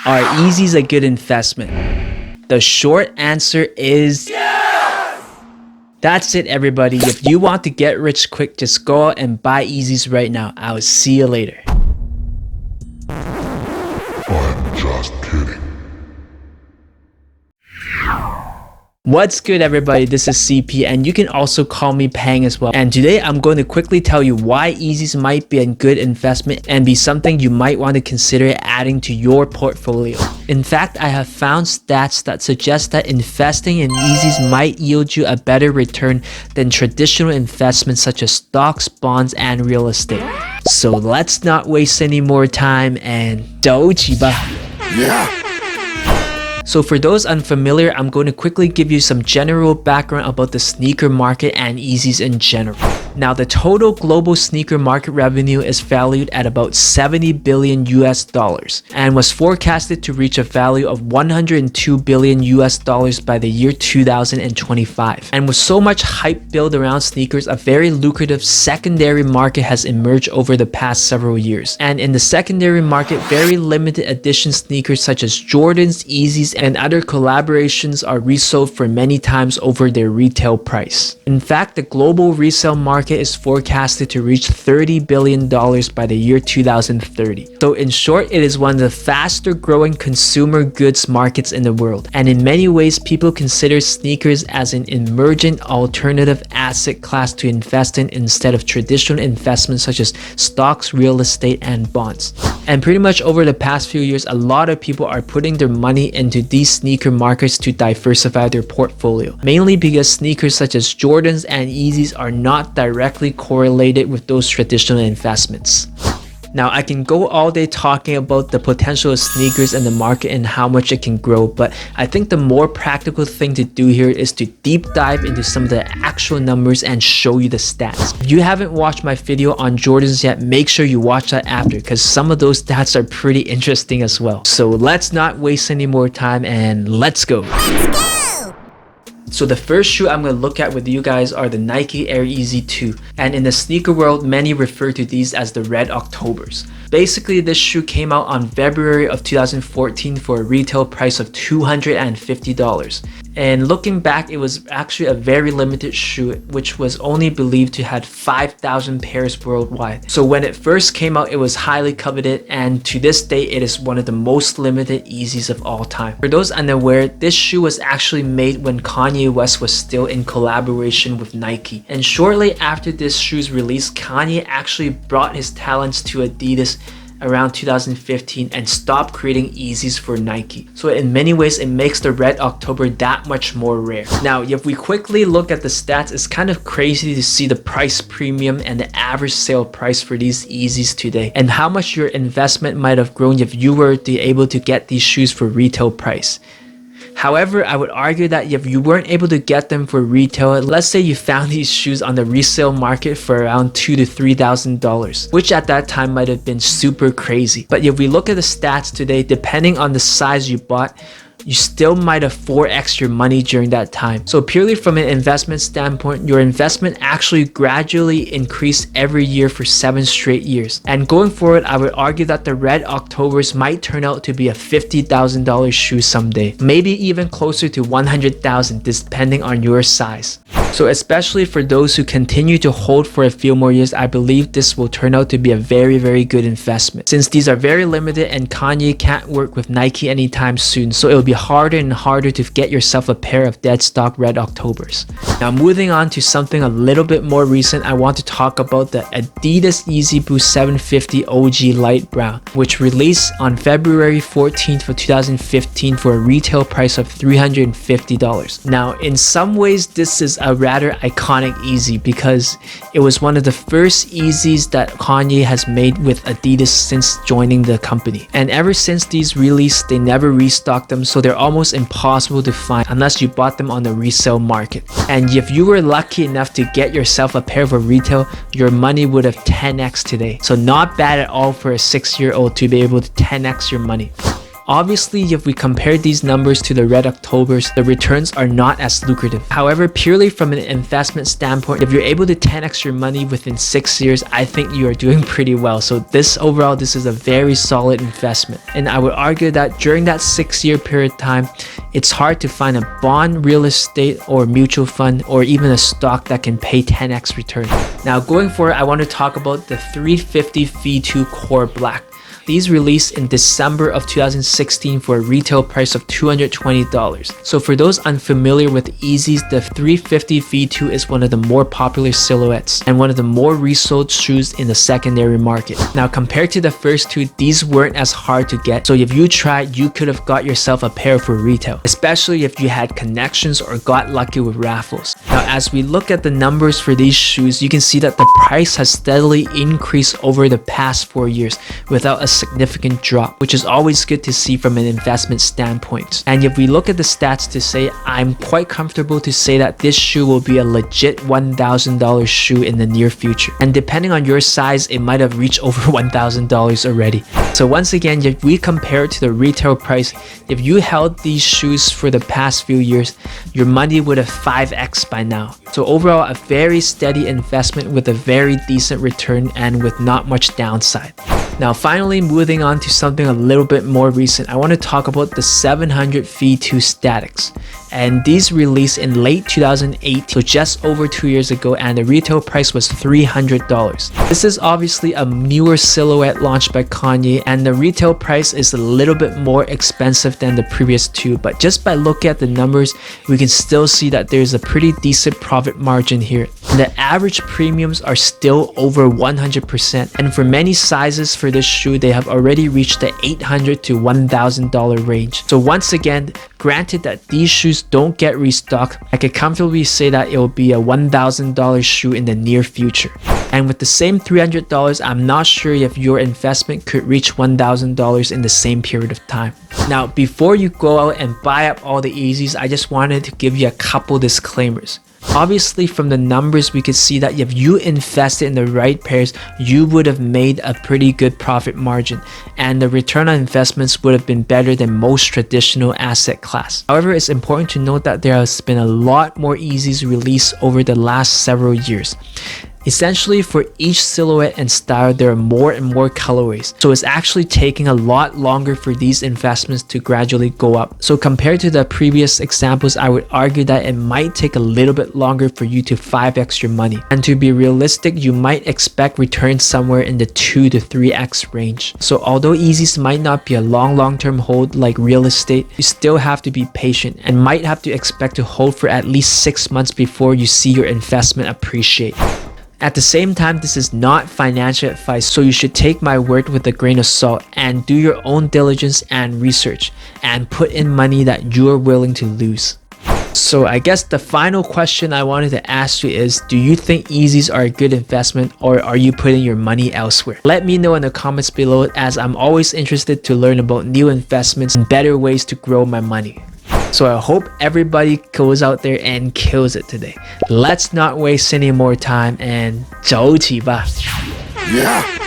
Are Yeezys a good investment? The short answer is yes! That's it, everybody. If you want to get rich quick, just go out and buy Yeezys right now. I will see you later. I'm just kidding. What's good, everybody? This is CP, and you can also call me Pang as well. And today I'm going to quickly tell you why Yeezys might be a good investment and be something you might want to consider adding to your portfolio. In fact, I have found stats that suggest that investing in Yeezys might yield you a better return than traditional investments such as stocks, bonds, and real estate. So let's not waste any more time and doji ba. Yeah! So for those unfamiliar, I'm going to quickly give you some general background about the sneaker market and Yeezys in general. Now, the total global sneaker market revenue is valued at about 70 billion US dollars and was forecasted to reach a value of 102 billion US dollars by the year 2025. And with so much hype built around sneakers, a very lucrative secondary market has emerged over the past several years. And in the secondary market, very limited edition sneakers such as Jordans, Yeezys, and other collaborations are resold for many times over their retail price. In fact, the global resale market is forecasted to reach $30 billion by the year 2030. So in short, it is one of the faster growing consumer goods markets in the world. And in many ways, people consider sneakers as an emergent alternative asset class to invest in instead of traditional investments such as stocks, real estate, and bonds. And pretty much over the past few years, a lot of people are putting their money into these sneaker markets to diversify their portfolio, mainly because sneakers such as Jordans and Yeezys are not directly correlated with those traditional investments. Now, I can go all day talking about the potential of sneakers and the market and how much it can grow, but I think the more practical thing to do here is to deep dive into some of the actual numbers and show you the stats. If you haven't watched my video on Jordans yet, make sure you watch that after, because some of those stats are pretty interesting as well. So let's not waste any more time and let's go! So the first shoe I'm going to look at with you guys are the Nike Air Yeezy 2, and in the sneaker world, many refer to these as the Red Octobers. Basically, this shoe came out on February of 2014 for a retail price of $250. And looking back, it was actually a very limited shoe, which was only believed to have 5,000 pairs worldwide. So when it first came out, it was highly coveted, and to this day, it is one of the most limited Yeezys of all time. For those unaware, this shoe was actually made when Kanye West was still in collaboration with Nike. And shortly after this shoe's release, Kanye actually brought his talents to Adidas around 2015 and stopped creating Yeezys for Nike. So in many ways, it makes the Red October that much more rare. Now, if we quickly look at the stats, it's kind of crazy to see the price premium and the average sale price for these Yeezys today, and how much your investment might have grown if you were able to get these shoes for retail price. However, I would argue that if you weren't able to get them for retail, let's say you found these shoes on the resale market for around $2,000 to $3,000, which at that time might have been super crazy. But if we look at the stats today, depending on the size you bought, you still might have 4x your money during that time. So purely from an investment standpoint, your investment actually gradually increased every year for 7 straight years. And going forward, I would argue that the Red Octobers might turn out to be a $50,000 shoe someday, maybe even closer to $100,000 depending on your size. So especially for those who continue to hold for a few more years, I believe this will turn out to be a very, very good investment, since these are very limited and Kanye can't work with Nike anytime soon, so it'll be harder and harder to get yourself a pair of dead stock Red Octobers. Now, moving on to something a little bit more recent, I want to talk about the Adidas Yeezy Boost 750 OG Light Brown, which released on February 14th of 2015 for a retail price of $350. Now, in some ways, this is a rather iconic Yeezy because it was one of the first Yeezys that Kanye has made with Adidas since joining the company. And ever since these released, they never restocked them, so they're almost impossible to find unless you bought them on the resale market. And if you were lucky enough to get yourself a pair for retail, your money would have 10x today. So not bad at all for a 6-year-old to be able to 10x your money. Obviously, if we compare these numbers to the Red Octobers, the returns are not as lucrative. However, purely from an investment standpoint, if you're able to 10x your money within 6 years, I think you are doing pretty well. So this is a very solid investment. And I would argue that during that 6-year period of time, it's hard to find a bond, real estate, or mutual fund, or even a stock that can pay 10x return. Now going forward, I want to talk about the 350 V2 Core Black. These released in December of 2016 for a retail price of $220. So for those unfamiliar with Yeezys, the 350 V2 is one of the more popular silhouettes and one of the more resold shoes in the secondary market. Now compared to the first two, these weren't as hard to get, so if you tried, you could have got yourself a pair for retail, especially if you had connections or got lucky with raffles. Now as we look at the numbers for these shoes, you can see that the price has steadily increased over the past 4 years without a significant drop, which is always good to see from an investment standpoint. And if we look at the stats to say, I'm quite comfortable to say that this shoe will be a legit $1,000 shoe in the near future. And depending on your size, it might have reached over $1,000 already. So once again, if we compare it to the retail price, if you held these shoes for the past few years, your money would have 5x by now. So overall, a very steady investment with a very decent return and with not much downside. Now finally, moving on to something a little bit more recent, I want to talk about the 700 V2 Statics. And these released in late 2008, so just over 2 years ago, and the retail price was $300. This is obviously a newer silhouette launched by Kanye, and the retail price is a little bit more expensive than the previous two, but just by looking at the numbers, we can still see that there's a pretty decent profit margin here. And the average premiums are still over 100%, and for many sizes for this shoe, they have already reached the $800 to $1,000 range. So once again, granted that these shoes don't get restocked, I could comfortably say that it will be a $1,000 shoe in the near future. And with the same $300, I'm not sure if your investment could reach $1,000 in the same period of time. Now, before you go out and buy up all the Yeezys, I just wanted to give you a couple disclaimers. Obviously, from the numbers, we could see that if you invested in the right pairs, you would have made a pretty good profit margin, and the return on investments would have been better than most traditional asset class. However, it's important to note that there has been a lot more Yeezys released over the last several years. Essentially, for each silhouette and style, there are more and more colorways, so it's actually taking a lot longer for these investments to gradually go up. So compared to the previous examples, I would argue that it might take a little bit longer for you to 5x your money. And to be realistic, you might expect returns somewhere in the 2 to 3x range. So although Yeezys might not be a long-term hold like real estate, you still have to be patient and might have to expect to hold for at least 6 months before you see your investment appreciate. At the same time, this is not financial advice, so you should take my word with a grain of salt and do your own diligence and research and put in money that you are willing to lose. So I guess the final question I wanted to ask you is, do you think Yeezys are a good investment, or are you putting your money elsewhere? Let me know in the comments below, as I'm always interested to learn about new investments and better ways to grow my money. So I hope everybody goes out there and kills it today. Let's not waste any more time and 走起吧. Yeah.